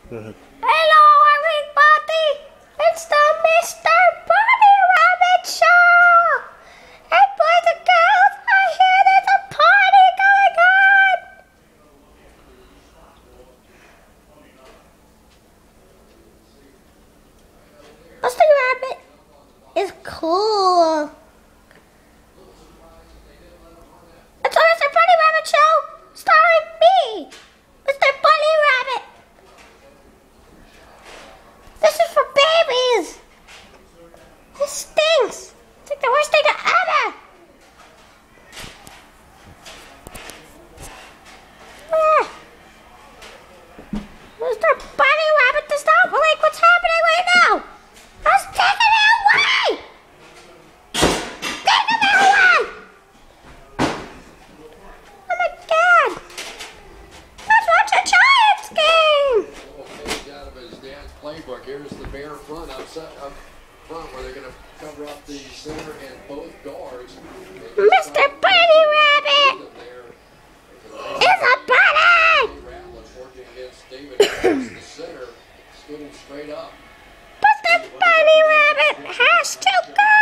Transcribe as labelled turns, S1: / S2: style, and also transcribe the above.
S1: Go ahead.
S2: Hello, everybody! It's the Mr. Bunny Rabbit Show! Hey, boys and girls, I hear there's a party going on! Mr. Rabbit is cool. It's the Mr. Bunny Rabbit Show, starring me, Mr. Bunny Rabbit. This is for babies. This stinks. It's like the worst thing ever. Mr. Bunny Rabbit does not like what's happening right now. Let's take it away. Take it away. Oh my God. Let's watch a Giants game.
S3: Page out of his dad's playbook. Here's the bare front up front where they're going to cover up the center and both guards.
S2: Mr. Bunny Rabbit is a bunny.
S3: Ratliff working against David Harris, the center, scooting straight up.
S2: Mr. Bunny Rabbit has to go.